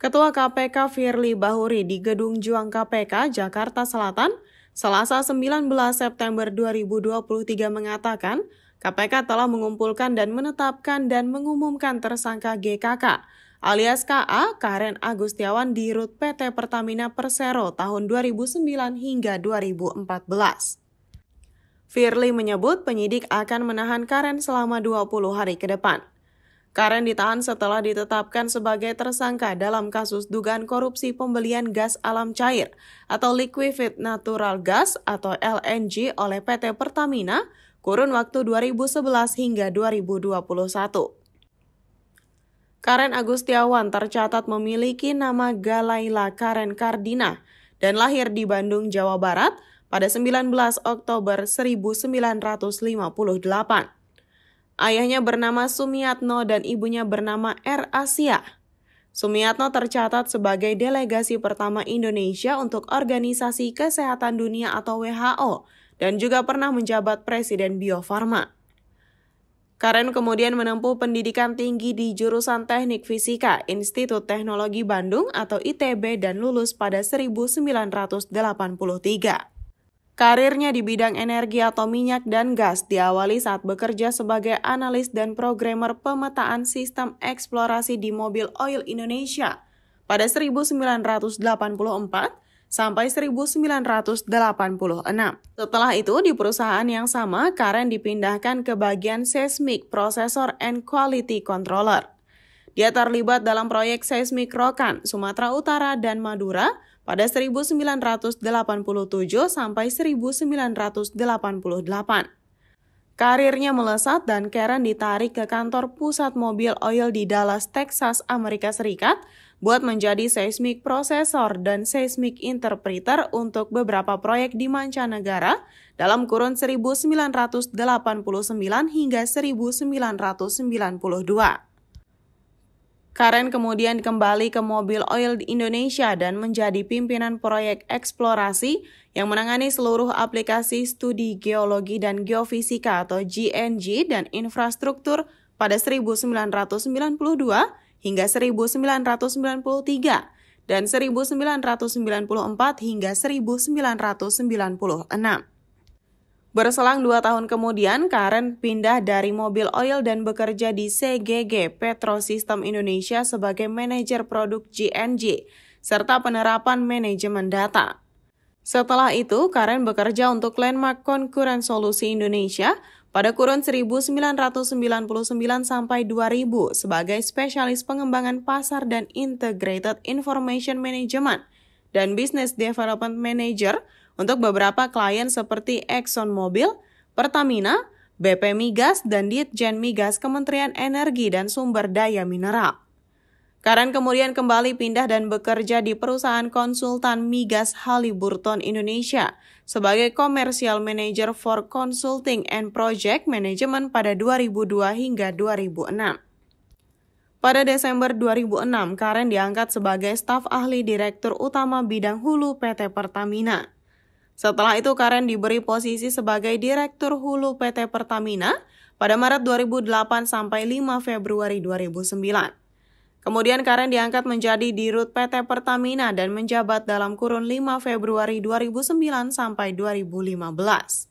Ketua KPK Firly Bahuri di Gedung Juang KPK, Jakarta Selatan, Selasa 19 September 2023 mengatakan, KPK telah mengumpulkan dan menetapkan dan mengumumkan tersangka GKK, alias KA Karen Agustiawan di Rut PT Pertamina Persero tahun 2009 hingga 2014. Firly menyebut penyidik akan menahan Karen selama 20 hari ke depan. Karen ditahan setelah ditetapkan sebagai tersangka dalam kasus dugaan korupsi pembelian gas alam cair atau liquefied natural gas atau LNG oleh PT Pertamina kurun waktu 2011 hingga 2021. Karen Agustiawan tercatat memiliki nama Galaila Karen Kardina dan lahir di Bandung, Jawa Barat pada 19 Oktober 1958. Ayahnya bernama Sumiatno dan ibunya bernama R. Asia. Sumiatno tercatat sebagai delegasi pertama Indonesia untuk Organisasi Kesehatan Dunia atau WHO dan juga pernah menjabat Presiden Bio Farma. Karen kemudian menempuh pendidikan tinggi di jurusan Teknik Fisika Institut Teknologi Bandung atau ITB dan lulus pada 1983. Karirnya di bidang energi atau minyak dan gas diawali saat bekerja sebagai analis dan programmer pemetaan sistem eksplorasi di Mobil Oil Indonesia pada 1984 sampai 1986. Setelah itu di perusahaan yang sama, Karen dipindahkan ke bagian Seismic Processor and Quality Controller. Dia terlibat dalam proyek seismik Rokan, Sumatera Utara dan Madura pada 1987 sampai 1988. Karirnya melesat dan Karen ditarik ke kantor pusat Mobil Oil di Dallas, Texas, Amerika Serikat buat menjadi seismic processor dan seismic interpreter untuk beberapa proyek di mancanegara dalam kurun 1989 hingga 1992. Karen kemudian kembali ke Mobil Oil di Indonesia dan menjadi pimpinan proyek eksplorasi yang menangani seluruh aplikasi studi geologi dan geofisika atau GNG dan infrastruktur pada 1992 hingga 1993 dan 1994 hingga 1996. Berselang 2 tahun kemudian, Karen pindah dari Mobil Oil dan bekerja di CGG Petrosistem Indonesia sebagai manajer produk GNG, serta penerapan manajemen data. Setelah itu, Karen bekerja untuk Landmark Concurrent Solusi Indonesia pada kurun 1999 sampai 2000 sebagai spesialis pengembangan pasar dan Integrated Information Management dan Business Development Manager untuk beberapa klien seperti ExxonMobil, Pertamina, BP Migas, dan Ditjen Migas Kementerian Energi dan Sumber Daya Mineral. Karen kemudian kembali pindah dan bekerja di perusahaan konsultan migas Halliburton Indonesia sebagai Commercial Manager for Consulting and Project Management pada 2002 hingga 2006. Pada Desember 2006, Karen diangkat sebagai staf ahli Direktur Utama Bidang Hulu PT Pertamina. Setelah itu, Karen diberi posisi sebagai Direktur Hulu PT Pertamina pada Maret 2008 sampai 5 Februari 2009. Kemudian Karen diangkat menjadi Dirut PT Pertamina dan menjabat dalam kurun 5 Februari 2009 sampai 2015.